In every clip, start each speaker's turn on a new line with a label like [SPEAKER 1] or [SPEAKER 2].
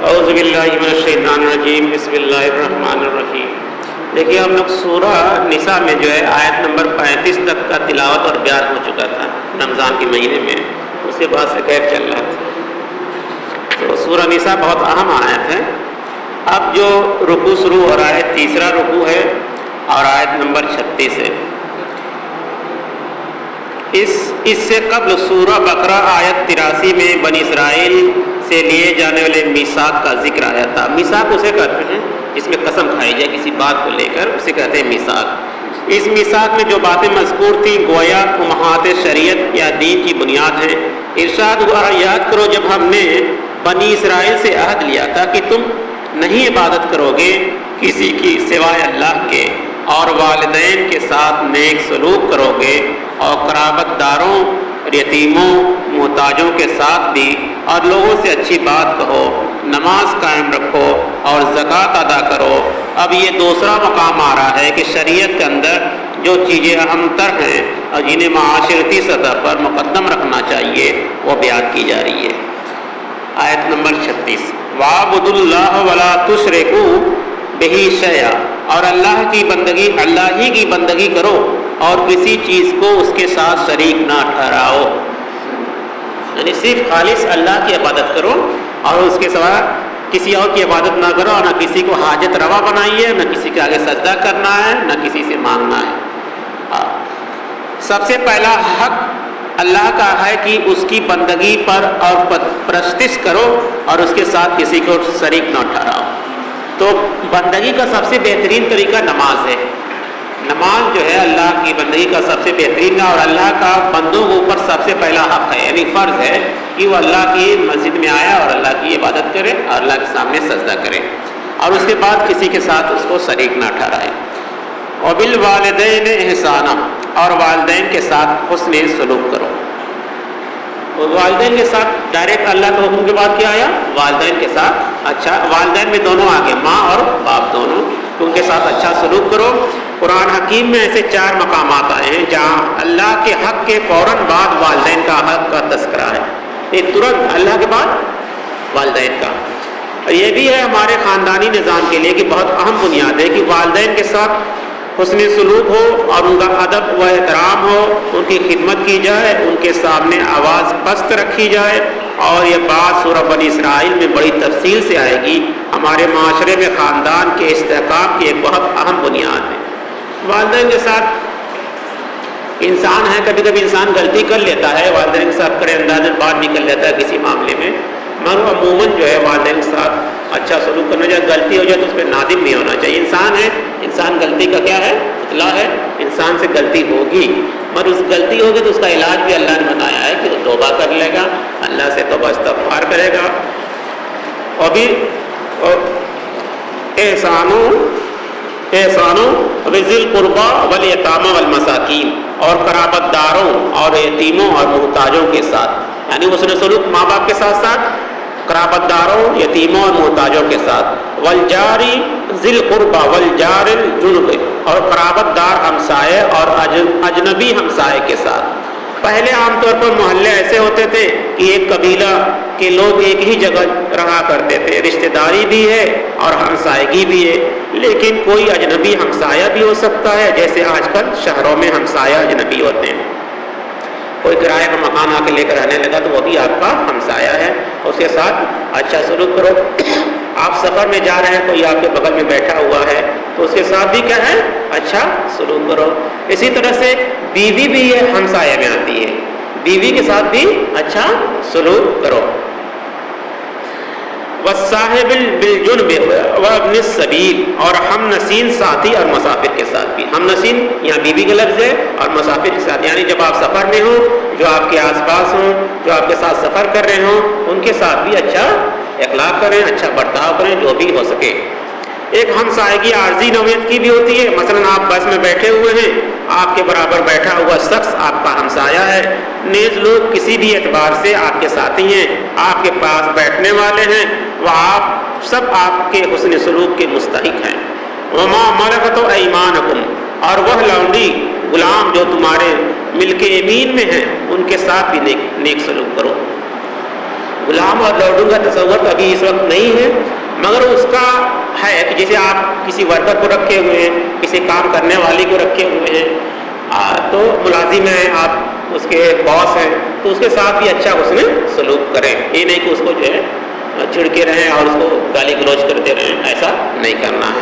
[SPEAKER 1] اعوذ باللہ من الشیطان الرجیم، بسم اللہ الرحمن الرحیم۔ دیکھیے ہم لوگ سورہ نساء میں جو ہے آیت نمبر 35 تک کا تلاوت اور بیان ہو چکا تھا رمضان کے مہینے میں، اس کے بعد سے غیب چل رہا تھا۔ تو سورہ نساء بہت اہم آیت ہے۔ اب جو رکوع شروع ہو رہا ہے، تیسرا رکوع ہے اور آیت نمبر 36 ہے۔ اس سے قبل سورہ بقرہ آیت 83 میں بنی اسرائیل سے لیے جانے والے میثاق کا ذکر آیا تھا۔ میثاق اسے کہتے ہیں جس میں قسم کھائی جائے کسی بات کو لے کر، اسے کہتے ہیں میثاق۔ اس میثاق میں جو باتیں مذکور تھیں گویا امہات شریعت یا دین کی بنیاد ہیں۔ ارشاد ہوا، یاد کرو جب ہم نے بنی اسرائیل سے عہد لیا تھا کہ تم نہیں عبادت کرو گے کسی کی سوائے اللہ کے، اور والدین کے ساتھ نیک سلوک کرو گے، اور قرابت داروں، یتیموں، محتاجوں کے ساتھ بھی اور لوگوں سے اچھی بات کہو، نماز قائم رکھو اور زکوٰۃ ادا کرو۔ اب یہ دوسرا مقام آ رہا ہے کہ شریعت کے اندر جو چیزیں اہم تر ہیں اور جنہیں معاشرتی سطح پر مقدم رکھنا چاہیے وہ بیان کی جا رہی ہے۔ آیت نمبر 36، وَاعْبُدُوا اللَّهَ وَلَا تُشْرِكُوا بِهِ شَيْئًا، اور اللہ ہی کی بندگی کرو اور کسی چیز کو اس کے ساتھ شریک نہ ٹھہراؤ۔ یعنی صرف خالص اللہ کی عبادت کرو اور اس کے سوا کسی اور کی عبادت نہ کرو، اور نہ کسی کو حاجت روا بنائیے، نہ کسی کے آگے سجدہ کرنا ہے، نہ کسی سے مانگنا ہے۔ سب سے پہلا حق اللہ کا ہے کہ اس کی بندگی پر اور پرستش کرو اور اس کے ساتھ کسی کو شریک نہ ٹھہراؤ۔ تو بندگی کا سب سے بہترین طریقہ نماز ہے۔ نماز جو ہے اللہ کی بندگی کا سب سے بہترین ہے، اور اللہ کا بندوں کے اوپر سب سے پہلا حق ہے، یعنی فرض ہے کہ وہ اللہ کی مسجد میں آیا اور اللہ کی عبادت کرے اور اللہ کے سامنے سجدہ کرے، اور اس کے بعد کسی کے ساتھ اس کو شریک نہ ٹھہرائے۔ وَبِالْوَالِدَيْنِ إِحْسَانًا، اور والدین کے ساتھ حسن سلوک کرو۔ اور والدین کے ساتھ ڈائریکٹ اللہ کے حکم کے بعد کیا آیا؟ والدین کے ساتھ اچھا، والدین میں دونوں آگے، ماں اور باپ دونوں، تو ان کے ساتھ اچھا سلوک کرو۔ قرآن حکیم میں ایسے 4 مقامات آئے ہیں جہاں اللہ کے حق کے فوراً بعد والدین کا حق کا تذکرہ ہے، یہ ترنت اللہ کے بعد والدین کا۔ یہ بھی ہے ہمارے خاندانی نظام کے لیے کہ بہت اہم بنیاد ہے کہ والدین کے ساتھ حسن سلوک ہو اور ان کا ادب و احترام ہو، ان کی خدمت کی جائے، ان کے سامنے آواز پست رکھی جائے، اور یہ بات سورہ بنی اسرائیل میں بڑی تفصیل سے آئے گی۔ ہمارے معاشرے میں خاندان کے استحکام کی ایک بہت اہم بنیاد ہے۔ والدین کے ساتھ انسان ہے، کبھی کبھی انسان غلطی کر لیتا ہے، والدین کے ساتھ کرے انداز بات نکل جاتا ہے کسی معاملے میں، مگر عموماً جو ہے والدین کے ساتھ اچھا سلوک کرنا چاہیے۔ غلطی ہو جائے تو اس پہ نادم نہیں ہونا چاہیے۔ انسان ہے، انسان غلطی کا کیا ہے؟ پتلا ہے، انسان سے غلطی ہوگی، مگر اس غلطی ہوگی تو اس کا علاج بھی اللہ نے بتایا ہے کہ وہ توبہ کر لے گا، اللہ سے توبہ استغفار کرے گا، اور بھی احسانوں بذی القربی والیتامی والمساکین، اور قرابت داروں اور یتیموں اور محتاجوں کے ساتھ، یعنی حسن سلوک ماں باپ کے ساتھ ساتھ قرابت داروں، یتیموں اور محتاجوں کے ساتھ، والجاری ذی القربی والجار الجنب، اور قرابت دار ہمسائے اور اجنبی ہمسائے کے ساتھ۔ پہلے عام طور پر محلے ایسے ہوتے تھے کہ ایک قبیلہ کے لوگ ایک ہی جگہ رہا کرتے تھے، رشتہ داری بھی ہے اور ہمسائیگی بھی ہے، لیکن کوئی اجنبی ہمسایہ بھی ہو سکتا ہے، جیسے آج کل شہروں میں ہمسایہ اجنبی ہوتے ہیں۔ کوئی کرایہ کا مکان آ کے لے کر رہنے لگا تو وہ بھی آپ کا ہمسایہ ہے، اس کے ساتھ اچھا سلوک کرو۔ آپ سفر میں جا رہے ہیں، کوئی آپ کے بغل میں بیٹھا ہوا ہے تو اس کے ساتھ بھی کیا ہے؟ اچھا سلوک کرو۔ اسی طرح سے بیوی بھی یہ ہمسایہ میں آتی ہے، بیوی کے ساتھ بھی اچھا سلوک کرو۔ والصاحب بالجنب وابن السبیل، اور ہم نشین ساتھی اور مسافر کے ساتھ بھی۔ ہم نشین یہاں بیوی کا لفظ ہے، اور مسافر کے ساتھ یعنی جب آپ سفر میں ہوں، جو آپ کے آس پاس ہوں، جو آپ کے ساتھ سفر کر رہے ہوں، ان کے ساتھ بھی اچھا اخلاق کریں، اچھا برتاؤ کریں جو بھی ہو سکے۔ ایک ہمسائیگی عارضی نوعیت کی بھی ہوتی ہے، مثلا آپ بس میں بیٹھے ہوئے ہیں، آپ کے برابر بیٹھا ہوا شخص آپ کا ہمسایہ ہے، نیز لوگ کسی بھی اعتبار سے آپ کے ساتھی ہیں، آپ کے پاس بیٹھنے والے ہیں، وہ آپ سب آپ کے حسن سلوک کے مستحق ہیں۔ وما ملکت ایمانکم، اور وہ لونڈی غلام جو تمہارے ملک یمین میں ہیں، ان کے ساتھ بھی نیک سلوک کرو۔ غلام اور لوڈوں کا تصور تو ابھی اس وقت نہیں ہے، مگر اس کا ہے کہ جیسے آپ کسی ورکر کو رکھے ہوئے ہیں، کسی کام کرنے والی کو رکھے ہوئے ہیں، تو ملازم ہیں آپ، اس کے باس ہیں، تو اس کے ساتھ بھی اچھا حسن سلوک کریں، یہ نہیں کہ اس کو جو ہے چھڑکے رہیں اور اس کو گالی گلوچ کرتے رہیں، ایسا نہیں کرنا ہے۔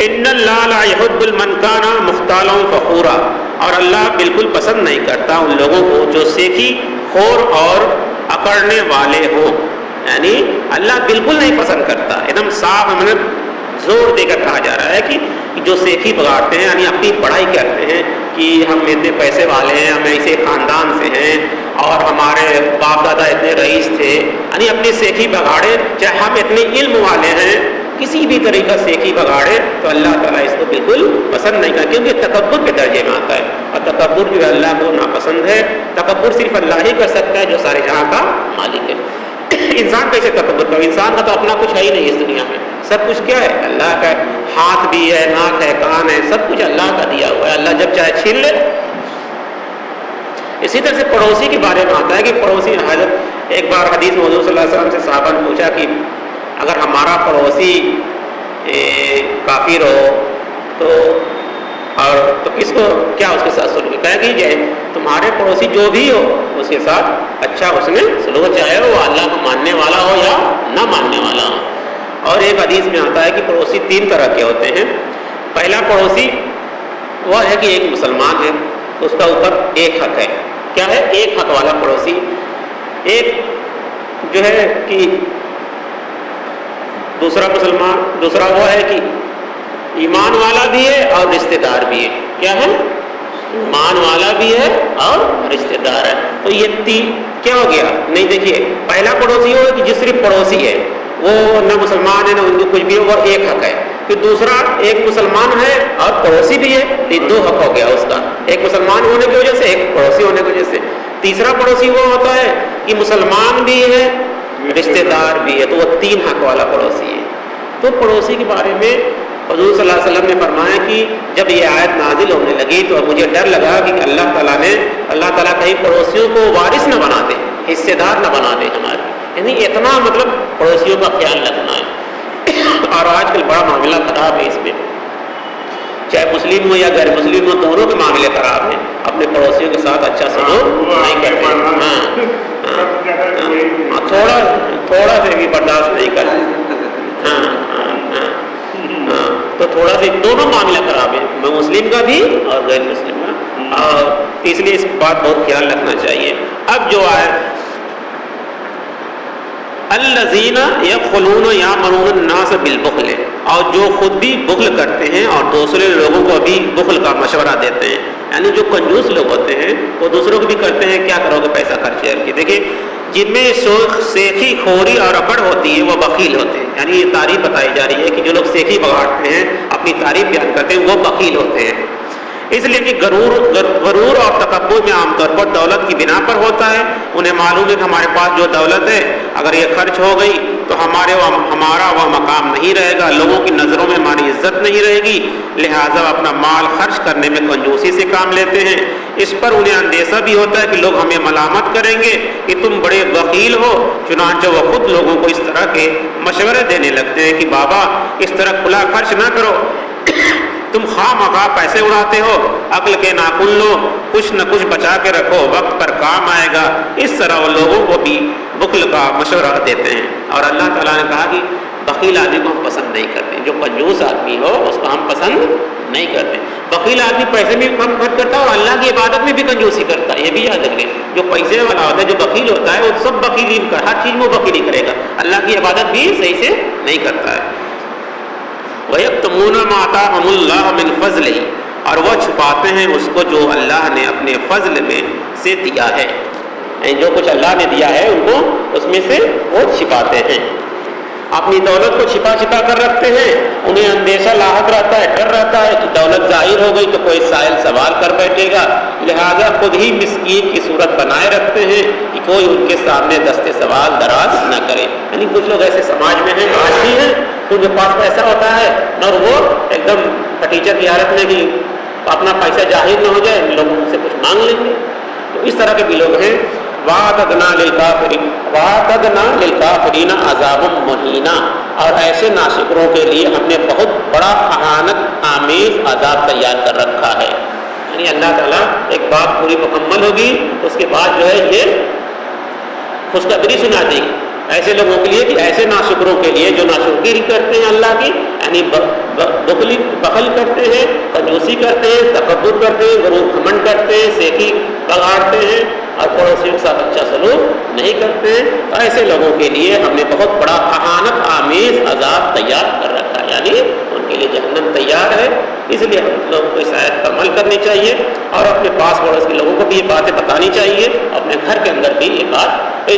[SPEAKER 1] ان اللہ لا يحب من كان مختالا فخورا، اور اللہ بالکل پسند نہیں کرتا ان لوگوں کو جو سیکھی خور اور اکڑنے والے ہو، یعنی اللہ بالکل نہیں پسند کرتا، ایک دم صاف ہمیں زور دے کر کہا جا رہا ہے کہ جو سیکھی بگاڑتے ہیں، یعنی اپنی بڑائی کرتے ہیں کہ ہم اتنے پیسے والے ہیں، ہم ایسے خاندان سے ہیں اور ہمارے باپ دادا اتنے رئیس تھے، یعنی اپنی سیکھی بگاڑے، چاہے ہم اتنے علم والے ہیں، کسی بھی طریقہ سیکھی بگاڑے تو اللہ تعالیٰ اس کو بالکل پسند نہیں کرتا، کیونکہ تکبر کے درجے میں آتا ہے، اور تکبر جو ہے اللہ کو ناپسند ہے۔ تکبر صرف اللہ ہی کر سکتا ہے جو سارے جہاں کا مالک ہے۔ انسان کیسے تکبر کرے؟ انسان کا تو اپنا کچھ ہے ہی نہیں اس دنیا میں، سب کچھ کیا ہے؟ اللہ کا ہے، ہاتھ بھی ہے، ناک ہے، کان ہے، سب کچھ اللہ کا دیا ہوا ہے، اللہ جب چاہے چھین لے۔ اسی طرح سے پڑوسی کے بارے میں آتا ہے کہ پڑوسی حضرت ایک بار حدیث میں حضور صلی اللہ علیہ وسلم سے صحابہ نے پوچھا کہ اگر ہمارا پڑوسی کافر ہو تو کس کو کیا اس کے ساتھ سلوک طے کیجیے؟ تمہارے پڑوسی جو بھی ہو اس کے ساتھ اچھا اس میں سلوک، چاہے وہ اللہ کو ماننے والا ہو یا نہ ماننے والا ہو۔ اور ایک حدیث میں آتا ہے کہ پڑوسی 3 طرح کے ہوتے ہیں۔ پہلا پڑوسی وہ ہے کہ ایک مسلمان ہے، اس کا اوپر ایک حق ہے۔ کیا ہے؟ ایک حق والا پڑوسی۔ ایک جو ہے کہ دوسرا وہ ہے کہ ایمان والا بھی ہے اور رشتہ دار بھی ہے۔ کیا ہے؟ ایمان والا بھی ہے اور رشتہ دار ہے۔ تو یہ کیا ہو گیا؟ نہیں، دیکھیے، پہلا پڑوسی ہو کہ جس صرف پڑوسی ہے، وہ نہ مسلمان ہے نہ ہندو کچھ بھی ہے، وہ ایک حق ہے۔ پھر دوسرا ایک مسلمان ہے اور پڑوسی بھی ہے، یہ 2 حق ہو گیا اس کا، ایک مسلمان ہونے کی وجہ سے، ایک پڑوسی ہونے کی وجہ سے۔ تیسرا پڑوسی وہ ہوتا ہے کہ مسلمان بھی ہے، رشتہ دار بھی ہے، تو وہ 3 حق والا پڑوسی ہے۔ تو پڑوسی کے بارے میں حضور صلی اللہ علیہ وسلم نے فرمایا کہ جب یہ آیت نازل ہونے لگی تو مجھے ڈر لگا کہ اللہ تعالیٰ کہیں پڑوسیوں کو وارث نہ بنا دے، حصے دار نہ بنا دے ہمارے، یعنی اتنا مطلب پڑوسیوں کا خیال رکھنا ہے۔ اور آج کل بڑا معاملہ خراب ہے اس میں، چاہے مسلم ہو یا غیر مسلم ہو، دونوں کے معاملے خراب ہیں، اپنے پڑوسیوں کے ساتھ اچھا سلوک نہیں کرتے، تھوڑا سے بھی برداشت نہیں کرتے، تو تھوڑا سا دونوں معاملہ خراب ہے، میں مسلم کا بھی اور غیر مسلم کا، اور اس لیے اس بات بہت خیال رکھنا چاہیے۔ اب جو آئے الذین یبخلون یامرون الناس بالبخل، اور جو خود بھی بخل کرتے ہیں اور دوسرے لوگوں کو بھی بخل کا مشورہ دیتے ہیں، یعنی جو کنجوس لوگ ہوتے ہیں وہ دوسروں کو بھی کرتے ہیں، کیا کرو گے پیسہ خرچ کر کے۔ دیکھیں، جن میں سیکھی خوری اور اکڑ ہوتی ہے وہ بخیل ہوتے ہیں، یعنی یہ تعریف بتائی جا رہی ہے کہ جو لوگ سیکھی بگاڑتے ہیں، اپنی تعریف بیان کرتے ہیں، وہ بخیل ہوتے ہیں۔ اس لیے کہ غرور اور تکبر میں عام طور پر دولت کی بنا پر ہوتا ہے، انہیں معلوم ہے کہ ہمارے پاس جو دولت ہے اگر یہ خرچ ہو گئی تو ہمارا وہ مقام نہیں رہے گا، لوگوں کی نظروں میں ہماری عزت نہیں رہے گی، لہٰذا اپنا مال خرچ کرنے میں کنجوسی سے کام لیتے ہیں۔ اس پر انہیں اندیشہ بھی ہوتا ہے کہ لوگ ہمیں ملامت کریں گے کہ تم بڑے بخیل ہو، چنانچہ وہ خود لوگوں کو اس طرح کے مشورے دینے لگتے ہیں کہ بابا اس طرح کھلا خرچ نہ کرو، تم خواہ مخواہ پیسے اڑاتے ہو، عقل کے ناخن لو، کچھ نہ کچھ بچا کے رکھو، وقت پر کام آئے گا۔ اس طرح وہ لوگوں کو بھی بخل کا مشورہ دیتے ہیں۔ اور اللہ تعالیٰ نے کہا کہ بخیل آدمی کو ہم پسند نہیں کرتے، جو کنجوس آدمی ہو اس کو ہم پسند نہیں کرتے۔ بخیل آدمی پیسے میں کم خرچ کرتا ہے اور اللہ کی عبادت میں بھی کنجوسی کرتا ہے، یہ بھی یاد رکھیں۔ جو پیسے والا ہوتا ہے، جو بخیل ہوتا ہے، وہ سب بخیلی کر، ہر چیز میں وہ بخیلی کرے گا، اللہ کی عبادت بھی صحیح سے نہیں کرتا ہے۔ وَيَكْتُمُونَ مَا آتَاهُمُ اللَّهُ مِنْ فَضْلِهِ، اور وہ چھپاتے ہیں اس کو جو اللہ نے اپنے فضل میں سے دیا ہے، یعنی جو کچھ اللہ نے دیا ہے ان کو اس میں سے وہ چھپاتے ہیں، اپنی دولت کو چھپا کر رکھتے ہیں۔ انہیں اندیشہ لاحق رہتا ہے، ڈر رہتا ہے کہ دولت ظاہر ہو گئی تو کوئی سائل سوال کر بیٹھے گا، لہذا خود ہی مسکین کی صورت بنائے رکھتے ہیں کہ کوئی ان کے سامنے دستے سوال دراز نہ کرے۔ یعنی کچھ لوگ ایسے سماج میں ہیں، آج بھی ہیں، ان کے پاس پیسہ ہوتا ہے اور وہ ایک دم ٹیچر کی حالت میں کہ اپنا پیسہ ظاہر نہ ہو جائے، لوگ ان سے کچھ مانگ لیں گے۔ تو اس طرح کے بھی لوگ ہیں۔ وَأَعْتَدْنَا لِلْكَافِرِينَ عَذَابًا مُهِينًا، اور ایسے ناشکروں کے لیے ہم نے بہت بڑا اہانت آمیز عذاب تیار کر رکھا ہے۔ یعنی اللہ تعالیٰ ایک بات پوری مکمل ہوگی، اس کے بعد جو ہے یہ خوشخبری سنا دے گی ایسے لوگوں کے لیے کہ ایسے ناشکروں کے لیے جو ناشکری کرتے ہیں اللہ کی، یعنی بخل کرتے ہیں، کنجوسی کرتے ہیں، تکبر کرتے ہیں، غرور گھمنڈ کرتے ہیں، سیکی بگاڑتے ہیں اور پڑوسیوں کے ساتھ اچھا سلوک نہیں کرتے ہیں، تو ایسے لوگوں کے لیے ہم نے بہت بڑا اہانت آمیز عذاب تیار کر رکھا ہے، یعنی ان کے لیے جہنم تیار ہے۔ اس لیے ہم لوگوں کو اس آیت پر عمل کرنی چاہیے اور اپنے پاس پڑوس کے لوگوں کو بھی یہ باتیں بتانی چاہیے، اپنے گھر کے اندر بھی یہ بات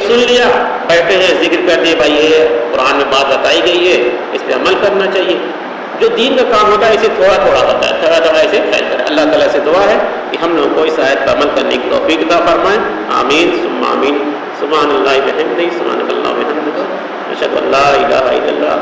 [SPEAKER 1] سن لیا، بیٹھے ہیں ذکر کر دیے بھائی یہ قرآن میں بات بتائی گئی ہے، اس پہ عمل کرنا چاہیے۔ جو دین کا کام ہوتا ہے اسے تھوڑا تھوڑا ہوتا ہے، تھوڑا تھوڑا اسے پھیل کر اللہ تعالیٰ سے دعا ہے کہ ہم لوگوں کو اس آیت پر عمل کرنے کی توفیق عطا فرمائیں، آمین ثم آمین۔ سبحان اللہ وبحمدہ، سبحانک اللہم وبحمدک، اشہد ان لا الہ الا اللہ۔